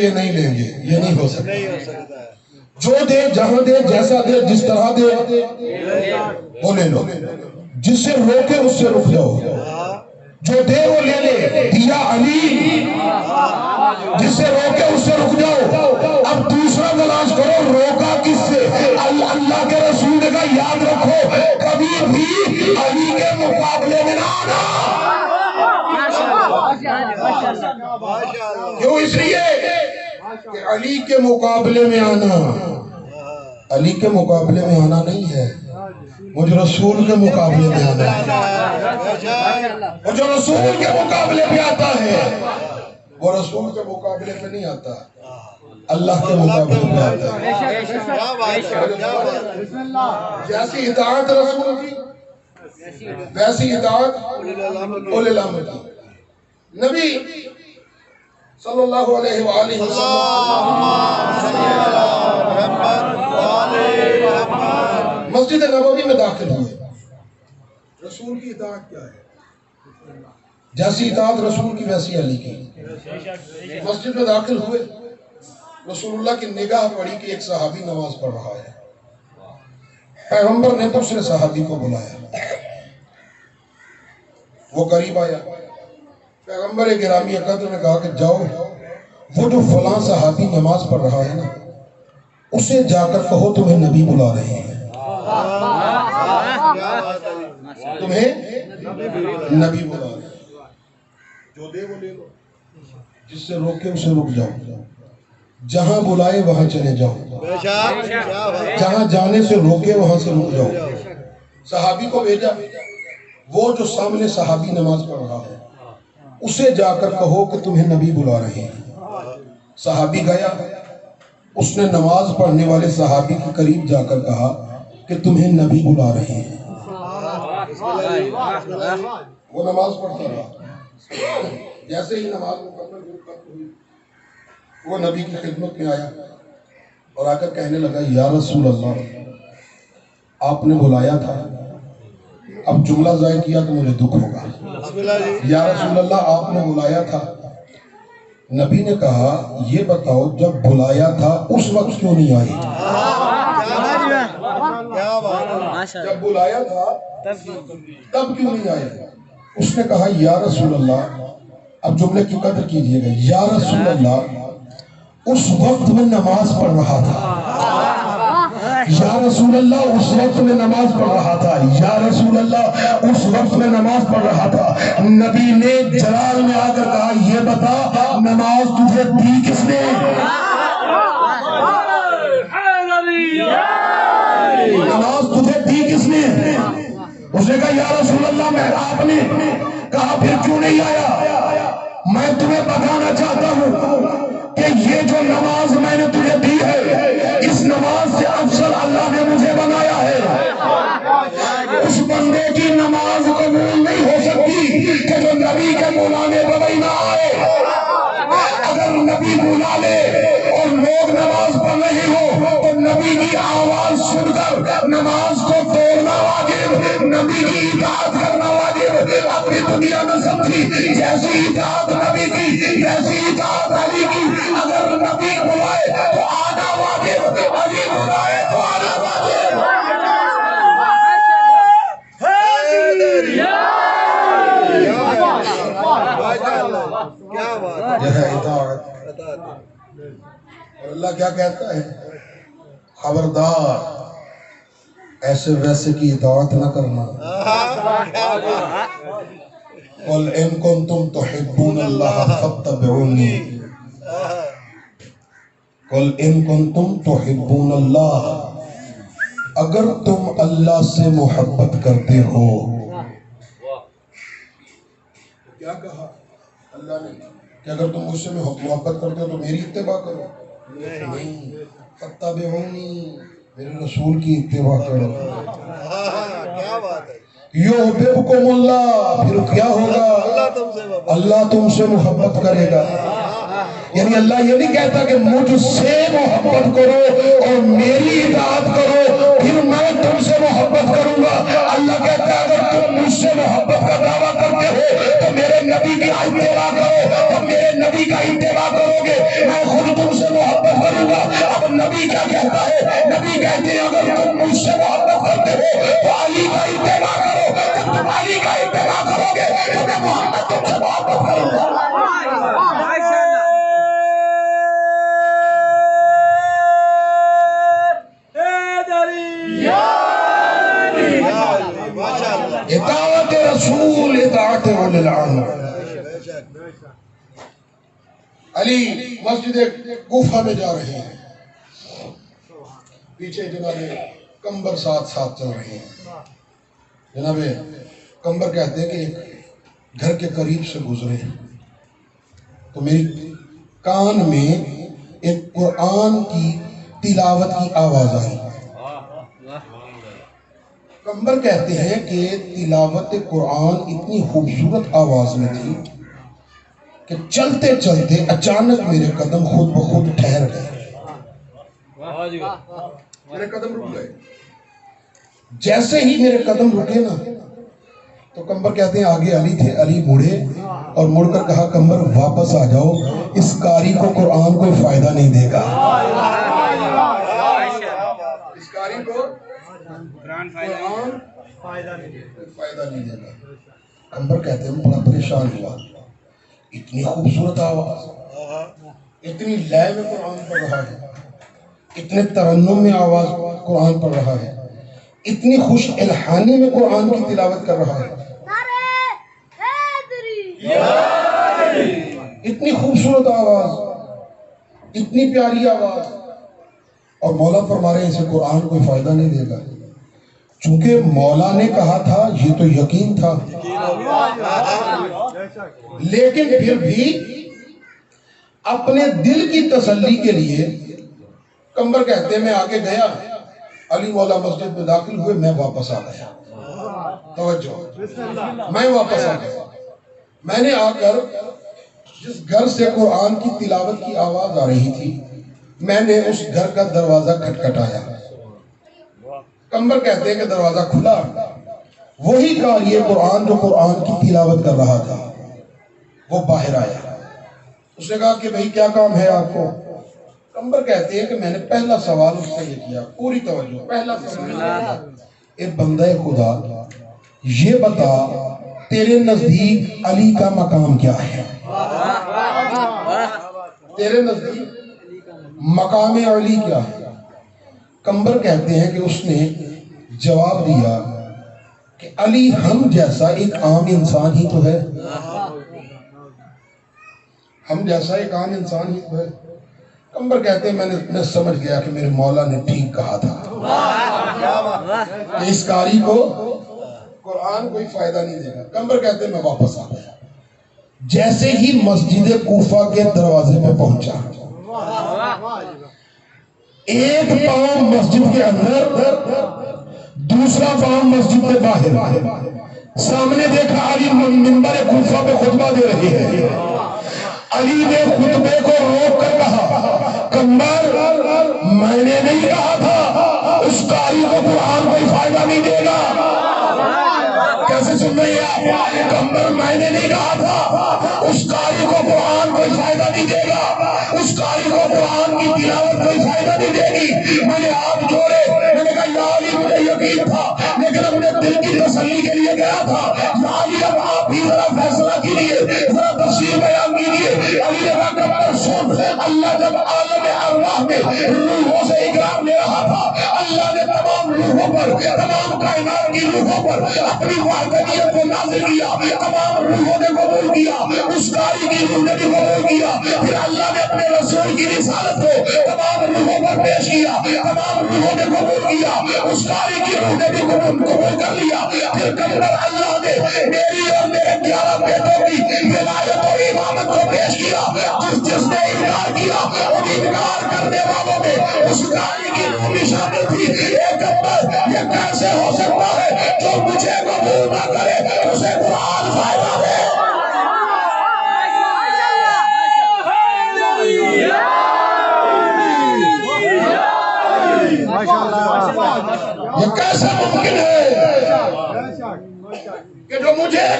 یہ نہیں لیں گے، یہ نہیں ہو سکتا۔ جو دے، جہاں دے، جیسا دے، جس طرح دے وہ لے لو، جس سے روکے اس سے رک جاؤ، جو دے وہ لے لے، دیا علی، جس سے روکے اس سے رک جاؤ۔ اب دوسرا تلاش کرو، روکا کس سے؟ اللہ کے رسول نے کہا یاد رکھو کبھی بھی علی کے مقابلے میں نہ آنا۔ کیوں؟ اس لیے کہ علی کے مقابلے میں آنا، علی کے مقابلے میں آنا نہیں ہے، مجھ رسول کے مقابلے میں آنا ہے۔ اور جو رسول کے مقابلے پہ آتا ہے وہ رسول کے مقابلے پہ نہیں آتا، اللہ کے مقابلے پہ آتا ہے۔ جیسی اطاعت رسول کی ویسی اطاعت اولی الامر کی۔ نبی صلی اللہ علیہ وآلہ وسلم مسجد نبوی میں داخل ہوئے، رسول کی اطاعت کیا ہے؟ جیسی اطاعت رسول کی ویسی علی کی۔ مسجد میں داخل ہوئے، رسول اللہ کی نگاہ پڑی کہ ایک صحابی نماز پڑھ رہا ہے۔ پیغمبر نے دوسرے صحابی کو بلایا، وہ قریب آیا، پیغمبر گرامی قدر نے کہا کہ جاؤ وہ جو فلاں صحابی نماز پڑھ رہا ہے نا اسے جا کر کہو تمہیں نبی بلا رہے ہیں، تمہیں نبی بلا رہے ہیں۔ جو دے وہ لے لو، جس سے روکے اسے رک جاؤ، جہاں بلائے وہاں چلے جاؤ، جہاں جانے سے روکے وہاں سے رک جاؤ۔ صحابی کو بھیجا، وہ جو سامنے صحابی نماز پڑھ رہا ہے اسے جا کر کہو کہ تمہیں نبی بلا رہے ہیں۔ صحابی گیا، اس نے نماز پڑھنے والے صحابی کے قریب جا کر کہا کہ تمہیں نبی بلا رہے ہیں۔ وہ نماز پڑھتا رہا، جیسے ہی نماز مکمل ہوئی وہ نبی کی خدمت میں آیا اور آ کر کہنے لگا یا رسول اللہ آپ نے بلایا تھا، اب جملہ ضائع کیا تو مجھے دکھ ہوگا۔ یا رسول اللہ آپ نے بلایا تھا۔ نبی نے کہا یہ بتاؤ جب بلایا تھا اس وقت کیوں نہیں آئی؟ جب بلایا تھا تب کیوں نہیں آئی؟ اس نے کہا یا رسول اللہ، اب جملے کی قدر کیجئے گا، یا رسول اللہ اس وقت میں نماز پڑھ رہا تھا، یا رسول اللہ اس وقت میں نماز پڑھ رہا تھا، یا رسول اللہ اس وقت میں نماز پڑھ رہا تھا۔ نبی نے جلال میں آ کر کہا یہ بتا نماز تجھے دی کس نے؟ نماز تجھے دی کس نے؟ اس نے کہا یا رسول اللہ میں آپ نے کہا پھر کیوں نہیں آیا؟ میں تمہیں بتانا چاہتا ہوں کہ یہ جو نماز میں نے تجھے دی ہے اس نماز سے افضل اللہ نے مجھے بنایا ہے۔ اس بندے کی نماز قبول نہیں ہو سکتی کہ جو نبی کے بلانے پر بھی نہ آئے۔ اگر نبی بلا لے اور لوگ نماز پڑھ رہے ہو تو نبی کی آواز سن کر نماز کو توڑنا واجب، نبی کی اطاعت کرنا واجب۔ اپنی دنیا میں سمجھی جیسی اطاعت نبی کی جیسی اطاعت علی کی، اگر نبی بلائے تو آنا واجب، علی بلائے تو آنا واجب۔ یہ ہے اطاعت۔ اور اللہ کیا کہتا ہے؟ خبردار ایسے ویسے کی اطاعت نہ کرنا۔ قُلْ إِن كُنتُمْ تُحِبُّونَ اللَّهَ فَاتَّبِعُونِي قُلْ إِن كُنتُمْ تُحِبُّونَ اللَّهَ اگر تم اللہ سے محبت کرتے ہو، کیا کہا اللہ نے کہ اگر تم مجھ سے محبت کرتے ہو تو میری اتباع کرو؟ نہیں، فَاتَّبِعُونِي میرے رسول کی اتباع کرو۔ یحببکم اللہ، پھر کیا ہوگا؟ اللہ تم سے محبت کرے گا۔ یعنی اللہ یہ نہیں کہتا کہ مجھ سے محبت کرو اور میری اطاعت کرو پھر میں تم سے محبت کروں گا۔ اللہ کہتا ہے اگر تم مجھ سے محبت کا دعویٰ کرتے ہو تو میرے نبی کی اتباع کرو، تو میرے نبی کا اتباع کرو گے، میں خود माफ करूंगा। अब नबी क्या कहता है? नबी कहते हैं अगर तुम मुझसे मोहब्बत करते हो तो अली का इत्तेबा करो, जब तुम अली का इत्तेबा करोगे तो मैं मोहम्मद तुमसे मोहब्बत करूंगा। इताअत रसूल इताअत उलिल अम्र। अली मस्जिद कूफा में जा रहे हैं, पीछे जनाबे कंबर साथ साथ चल रहे हैं। जनाबे कंबर कहते हैं कि एक घर के करीब से गुजरे तो मेरी कान में एक कुरान की तिलावत की आवाज आई। कंबर कहते हैं कि तिलावत कुरान इतनी खूबसूरत आवाज में थी कि चलते चलते अचानक मेरे कदम खुद ब खुद ठहर गए, मेरे कदम रुक गए। जैसे ही मेरे कदम रुके ना तो कंबर कहते हैं आगे अली थे, अली मुड़े और मुड़कर कहा कंबर वापस आ जाओ, इस कारी को कुरान कोई फायदा नहीं देगा, इस कारी को कुरान फायदा नहीं देगा। कंबर कहते हैं बड़ा परेशान हुआ, इतनी खूबसूरत आवाज, इतनी लय में कुरान पढ़ रहा है, इतने तरन्नुम में आवाज कुरान पढ़ रहा है, इतनी खुश इल्हानी में कुरान की तिलावत कर रहा है, इतनी खूबसूरत आवाज, इतनी प्यारी आवाज, और मौला फरमा रहे हैं इसे कुरान कोई फायदा नहीं देगा। चूंकि मौला ने कहा था ये तो यकीन था, लेकिन फिर भी अपने दिल की तसल्ली के लिए कंबर कहते हैं मैं आगे गया, अली मौला मस्जिद में दाखिल हुए, मैं वापस आ गया। तवज्जो, मैं वापस आ गया। मैंने आकर जिस घर से कुरान की तिलावत की आवाज आ रही थी, मैंने उस घर का दरवाजा खटखटाया। कंबर कहते हैं कि दरवाजा खुला, वही कारी कुरान जो कुरान की तिलावत कर रहा था वो बाहर आया। उसने कहा कि भाई क्या काम है आपको? कंबर कहते हैं कि मैंने पहला सवाल उससे ये किया, पूरी तवज्जो, पहला सवाल, ए बंदे खुदा ये बता तेरे नजदीक अली का मकाम क्या है? तेरे नजदीक मकाम अली क्या है? कंबर कहते हैं कि उसने जवाब दिया कि अली हम जैसा एक आम इंसान ही तो है, हम जैसा एक आम इंसान ही तो है। कंबर कहते हैं मैं समझ गया कि मेरे मौला ने ठीक कहा था कि इस कारी को कुरान कोई फायदा नहीं देगा। कंबर कहते हैं मैं वापस आ गया। जैसे ही मस्जिद कूफा के दरवाजे पे पहुंचा, एक पांव मस्जिद के अंदर, दूसरा पांव मस्जिद के बाहर। सामने देखा अली मिंबर कूफा पे खुतबा दे रही है। अली ने खुतबे को रोक कर कहा कंबर मैंने नहीं कहा था उस कारी को कुरान कोई फायदा नहीं देगा। कैसे सुन रही है आप? कंबर मैंने नहीं कहा था उस कारी को कुरान कोई फायदा नहीं देगा, उस कारी को कुरान की तिलावत कोई फायदा नहीं देगी। मैंने हाथ जोड़े, मैंने कहा या अली मुझे यकीन था, लेकिन अपने दिल की तसल्ली के लिए गया था। या अली अब आप ही जरा फैसला कीजिए, जरा तफसीर बयान कीजिए। अली ने कहा कंबर सुन, अल्लाह जब आलम अरवाह में रूहों से इकराम ले रहा था, अल्लाह ने तमाम रूहों पर, तमाम कायनात की रूहों पर अपनी वाहदानियत को नाज़िल किया, तमाम रूहों ने कबूल किया, उस कारी की रूह ने भी कबूल किया। फिर अल्लाह ने अपने रसूल की रिसालत को तमाम रूहों पर पेश किया, तमाम रूहों ने कबूल किया, उस कारी की रूह ने भी कबूल कर लिया। फिर कंबर अल्लाह ने मेरी और मेरे 11 बेटों की विलायत और इमामत को पेश किया। जिसने इनकार किया उन इनकार करने वालों में उस कारी की रूह भी शामिल थी। एक कंबर ये कैसे हो सकता है जो मुझे कबूल ना करे उसे कुरान फायदा दे?